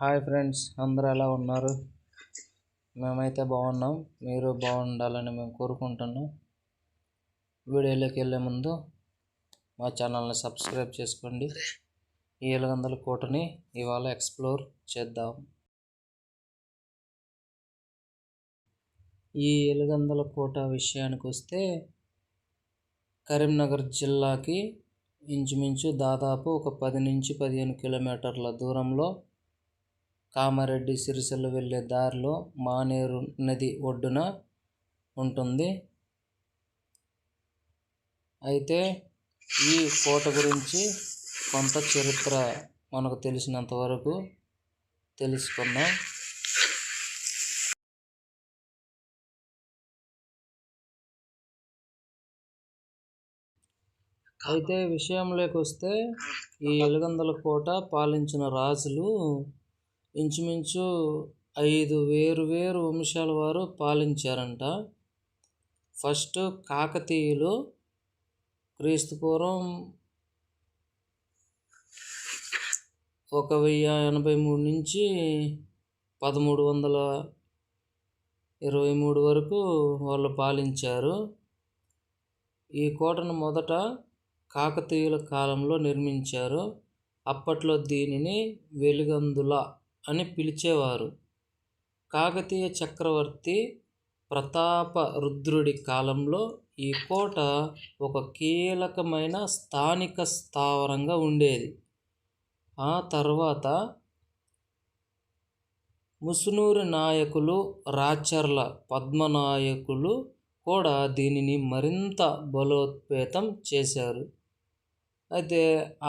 Hi friends, అందరూ ఎలా ఉన్నారు? మేమైతే బాగున్నాం. మీరు బాగుండాలని మేము కోరుకుంటున్నాం. వీడియోలోకి వెళ్ళే ముందు మా ఛానల్ని సబ్స్క్రైబ్ చేసుకోండి. ఈ ఎలుగందల కోటని ఇవాళ ఎక్స్ప్లోర్ చేద్దాం. ఈ ఎలుగందల కోట విషయానికి వస్తే కరీంనగర్ జిల్లాకి ఇంచుమించు దాదాపు ఒక 10 నుంచి 15 కిలోమీటర్ల దూరంలో కామారెడ్డి సిరిసిల్ల వెళ్ళే దారిలో మానేరు నది ఒడ్డున ఉంటుంది. అయితే ఈ కోట గురించి కొంత చరిత్ర మనకు తెలిసినంత వరకు తెలుసుకుందాం. అయితే విషయంలోకి వస్తే ఈ ఎలుగందల కోట పాలించిన రాజులు ఇంచుమించు 5 వేరు వంశాల వారు పాలించారంట. ఫస్ట్ కాకతీయులు క్రీస్తుపూర్వం 1083 నుంచి 1323 వరకు వాళ్ళు పాలించారు. ఈ కోటను మొదట కాకతీయుల కాలంలో నిర్మించారు. అప్పట్లో దీనిని వెలుగందుల అని పిలిచేవారు. కాకతీయ చక్రవర్తి ప్రతాపరుద్రుడి కాలంలో ఈ కోట ఒక కీలకమైన స్థానిక స్థావరంగా ఉండేది. ఆ తర్వాత ముసునూరు నాయకులు, రాచర్ల పద్మనాయకులు కూడా దీనిని మరింత బలోపేతం చేశారు. అయితే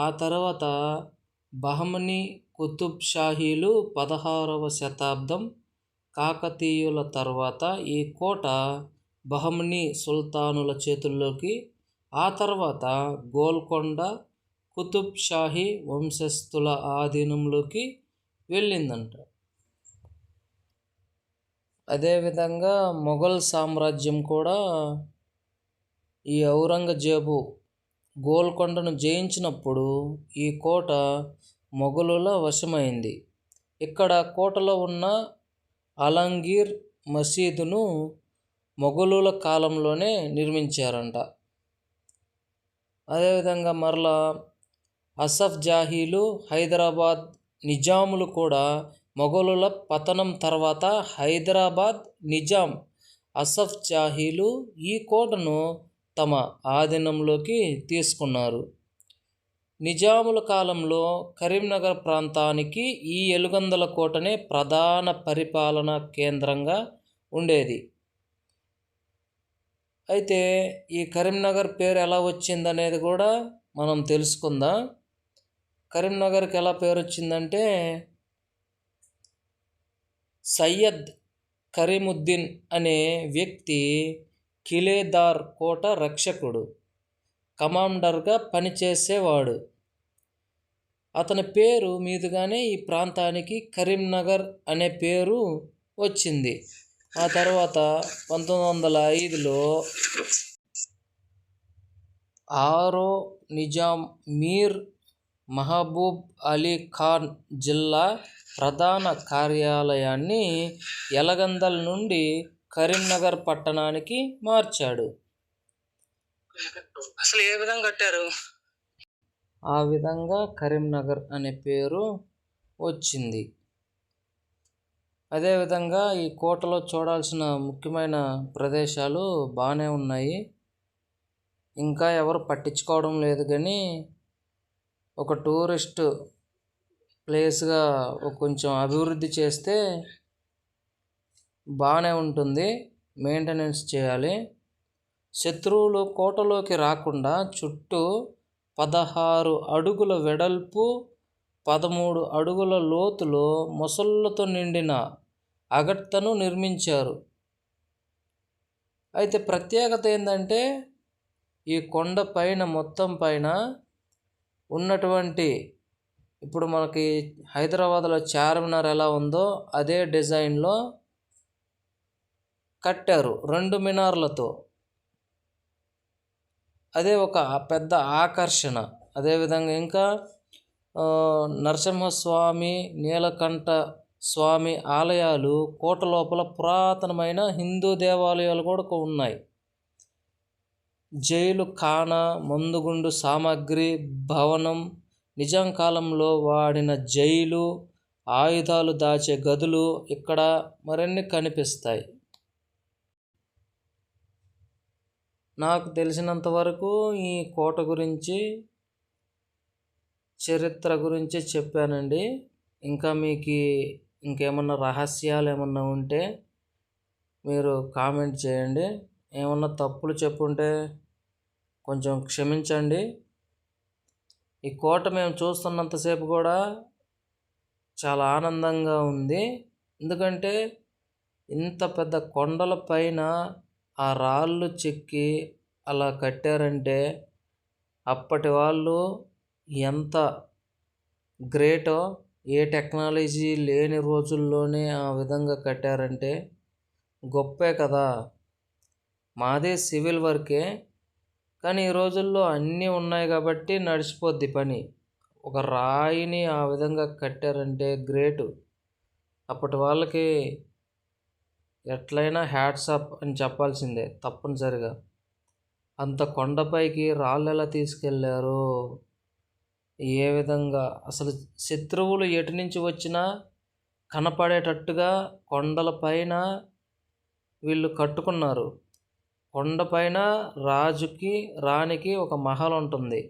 ఆ తర్వాత బహమనీ కుతుబ్ షాహీలు 16వ శతాబ్దం, కాకతీయుల తర్వాత ఈ కోట బహమనీ సుల్తానుల చేతుల్లోకి, ఆ తర్వాత గోల్కొండ కుతుబ్ షాహీ వంశస్థుల ఆధీనంలోకి వెళ్ళిందంట. అదేవిధంగా మొఘల్ సామ్రాజ్యం కూడా ఈ ఔరంగజేబు గోల్కొండను జయించినప్పుడు ఈ కోట మొఘలుల వశమైంది. ఇక్కడ కోటలో ఉన్న అలంగీర్ మసీదును మొఘలుల కాలంలోనే నిర్మించారంట. అదేవిధంగా మరలా అసఫ్ జాహీలు, హైదరాబాద్ నిజాములు కూడా మొఘలుల పతనం తర్వాత హైదరాబాద్ నిజాం అసఫ్ జాహీలు ఈ కోటను తమ ఆధీనంలోకి తీసుకున్నారు. నిజాముల కాలంలో కరీంనగర్ ప్రాంతానికి ఈ ఎలుగందల కోటనే ప్రధాన పరిపాలనా కేంద్రంగా ఉండేది. అయితే ఈ కరీంనగర్ పేరు ఎలా వచ్చిందనేది కూడా మనం తెలుసుకుందాం. కరీంనగర్కి ఎలా పేరు వచ్చిందంటే సయ్యద్ కరీముద్దీన్ అనే వ్యక్తి కిలేదార్ కోట రక్షకుడు, కమాండర్గా పనిచేసేవాడు. అతని పేరు మీదుగానే ఈ ప్రాంతానికి కరీంనగర్ అనే పేరు వచ్చింది. ఆ తర్వాత 1905లో 6వ నిజాం మీర్ మహబూబ్ అలీ ఖాన్ జిల్లా ప్రధాన కార్యాలయాన్ని ఎలగందల్ నుండి కరీంనగర్ పట్టణానికి మార్చాడు. అసలు ఏ విధంగా కట్టారు? ఆ విధంగా కరీంనగర్ అనే పేరు వచ్చింది. అదేవిధంగా ఈ కోటలో చూడాల్సిన ముఖ్యమైన ప్రదేశాలు బాగానే ఉన్నాయి. ఇంకా ఎవరు పట్టించుకోవడం లేదు, కానీ ఒక టూరిస్ట్ ప్లేస్గా కొంచెం అభివృద్ధి చేస్తే బాగానే ఉంటుంది. మెయింటెనెన్స్ చేయాలి. శత్రువులు కోటలోకి రాకుండా చుట్టూ 16 అడుగుల వెడల్పు, 13 అడుగుల లోతులో మొసళ్ళతో నిండిన అగట్టను నిర్మించారు. అయితే ప్రత్యేకత ఏంటంటే ఈ కొండ పైన మొత్తం పైన ఉన్నటువంటి, ఇప్పుడు మనకి హైదరాబాద్లో చార్మినార్ ఎలా ఉందో అదే డిజైన్లో కట్టారు 2 మినార్లతో. అదే ఒక పెద్ద ఆకర్షణ. అదేవిధంగా ఇంకా నరసింహస్వామి, నీలకంఠ స్వామి ఆలయాలు కోట లోపల పురాతనమైన హిందూ దేవాలయాలు కూడా ఉన్నాయి. జైలు ఖానా, మందుగుండు సామాగ్రి భవనం, నిజాం కాలంలో వాడిన జైలు, ఆయుధాలు దాచే గదులు ఇక్కడ మరిన్ని కనిపిస్తాయి. నాకు తెలిసినంత వరకు ఈ కోట గురించి, చరిత్ర గురించి చెప్పానండి. ఇంకా మీకు ఇంకేమన్నా రహస్యాలు ఏమన్నా ఉంటే మీరు కామెంట్ చేయండి. ఏమన్నా తప్పులు చెప్పుంటే కొంచెం క్షమించండి. ఈ కోట మేము చూస్తున్నంతసేపు కూడా చాలా ఆనందంగా ఉంది. ఎందుకంటే ఇంత పెద్ద కొండల పైన ఆ రాళ్ళు చెక్కి అలా కట్టారంటే అప్పటి వాళ్ళు ఎంత గ్రేటో, ఏ టెక్నాలజీ లేని రోజుల్లోనే ఆ విధంగా కట్టారంటే గొప్పే కదా. మాదే సివిల్ వర్కే, కానీ ఈ రోజుల్లో అన్నీ ఉన్నాయి కాబట్టి నడిచిపోద్ది పని. ఒక రాయిని ఆ విధంగా కట్టారంటే గ్రేటు. అప్పటి వాళ్ళకి ఎట్లయినా హ్యాట్స్ ఆఫ్ అని చెప్పాల్సిందే తప్పనిసరిగా. అంత కొండపైకి రాళ్ళు ఎలా తీసుకెళ్ళారు, ఏ విధంగా అసలు శత్రువులు ఎటు నుంచి వచ్చినా కనపడేటట్టుగా కొండల పైన వీళ్ళు కట్టుకున్నారు. కొండపైన రాజుకి రాణికి ఒక మహల్ ఉంటుంది.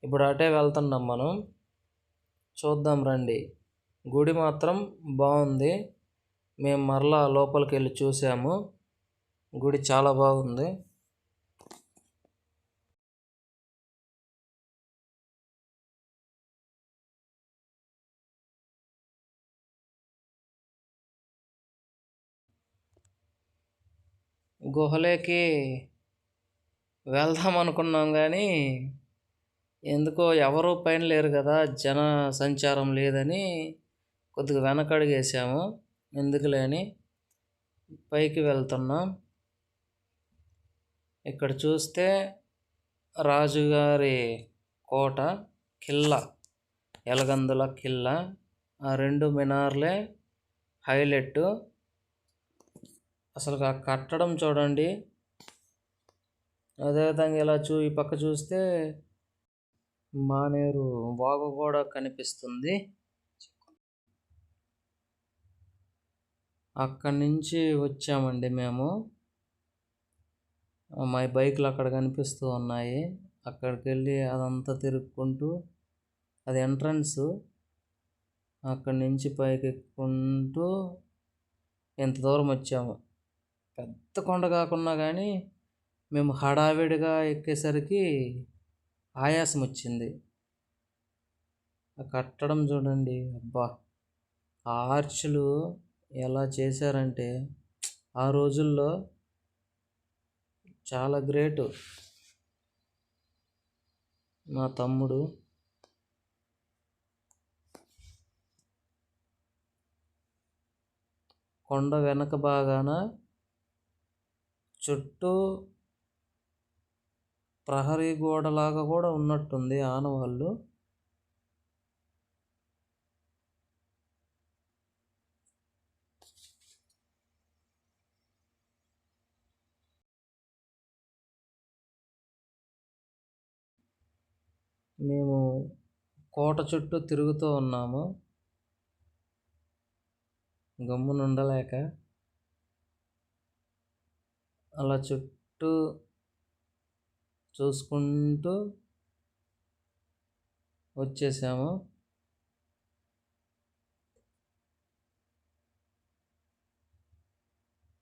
ఇప్పుడు అటే వెళ్తున్నాం మనం, చూద్దాం రండి. గుడి మాత్రం బాగుంది. మేము మరలా లోపలికి వెళ్ళి చూసాము. గుడి చాలా బాగుంది. గుహలోకి వెళ్దాం అనుకున్నాం కానీ ఎందుకో ఎవరూ పైన లేరు కదా, జన సంచారం లేదని కొద్దిగా వెనకడుగేసాము. ఎందుకులే అని పైకి వెళ్తున్నాం. ఇక్కడ చూస్తే రాజుగారి కోట, కిల్లా, ఎలగందుల కిల్లా, ఆ రెండు మినార్లే హైలైట్. అసలు ఆ కట్టడం చూడండి. అదేవిధంగా ఇలా ఈ పక్క చూస్తే మానేరు వాగు కూడా కనిపిస్తుంది. అక్కడి నుంచి వచ్చామండి మేము. మా బైకులు అక్కడ కనిపిస్తూ ఉన్నాయి. అక్కడికి వెళ్ళి అదంతా తిరుక్కుంటూ, అది ఎంట్రన్స్, అక్కడి నుంచి పైకి ఎక్కుంటూ ఎంత దూరం వచ్చాము. పెద్ద కొండ కాకున్నా కానీ మేము హడావిడిగా ఎక్కేసరికి ఆయాసం వచ్చింది. ఆ కట్టడం చూడండి, అబ్బా, ఆ ఆర్చులు ఎలా చేశారంటే ఆ రోజుల్లో చాలా గ్రేటు. మా తమ్ముడు కొండ వెనక భాగాన చుట్టూ ప్రహరీ గోడలాగా కూడా ఉన్నట్టుంది ఆనవాళ్ళు. మేము కోట చుట్టూ తిరుగుతూ ఉన్నాము, గమ్మున ఉండలేక. అలా చుట్టూ చూసుకుంటూ వచ్చేసాము.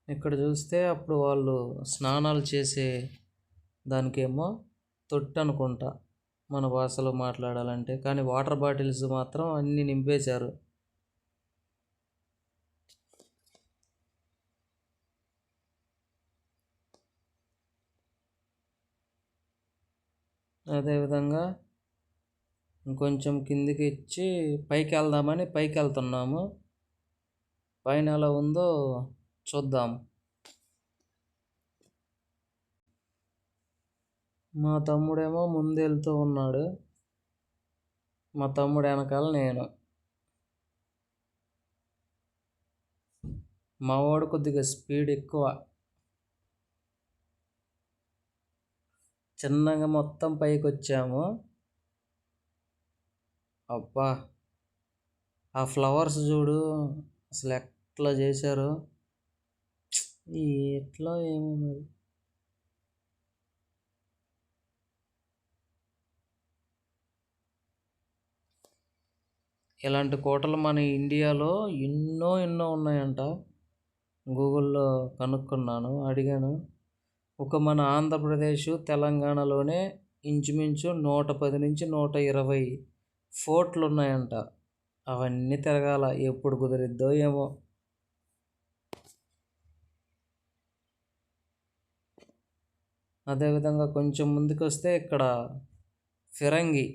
ఇక్కడ చూస్తే అప్పుడు వాళ్ళు స్నానాలు చేసే దానికేమో తొట్టు అనుకుంటా మన భాషలో మాట్లాడాలంటే, కానీ వాటర్ బాటిల్స్ మాత్రం అన్నీ నింపేశారు. అదేవిధంగా ఇంకొంచెం కిందికి ఇచ్చి పైకి వెళ్దామని పైకి వెళ్తున్నాము. పైన ఎలా ఉందో చూద్దాం. మా తమ్ముడేమో ముందు వెళ్తూ ఉన్నాడు. మా తమ్ముడు వెనకాల నేను. మా వాడు కొద్దిగా స్పీడ్ ఎక్కువ. చిన్నగా మొత్తం పైకి వచ్చాము. అబ్బా, ఆ ఫ్లవర్స్ చూడు అసలు ఎట్లా చేశారు. ఎట్లా ఏమో మరి. ఇలాంటి కోటలు మన ఇండియాలో ఎన్నో ఎన్నో ఉన్నాయంట. గూగుల్లో కనుక్కున్నాను, అడిగాను. ఒక మన ఆంధ్రప్రదేశ్ తెలంగాణలోనే ఇంచుమించు 110 నుంచి 120 ఫోర్ట్లు ఉన్నాయంట. అవన్నీ తిరగాల, ఎప్పుడు కుదిరిద్దో ఏమో. అదేవిధంగా కొంచెం ముందుకు వస్తే ఇక్కడ ఫిరంగి,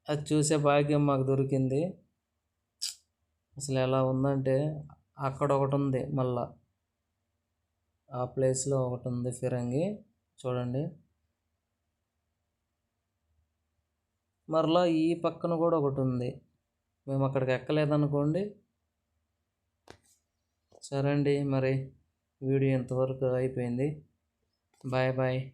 అది చూసే భాగ్యం మాకు దొరికింది. అసలు ఎలా ఉందంటే అక్కడ ఒకటి ఉంది, మళ్ళా ఆ ప్లేస్లో ఒకటి ఉంది ఫిరంగి, చూడండి. మరలా ఈ పక్కన కూడా ఒకటి ఉంది, మేము అక్కడికి ఎక్కలేదనుకోండి. సరే అండి, మరి వీడియో ఇంతవరకు అయిపోయింది. Bye bye.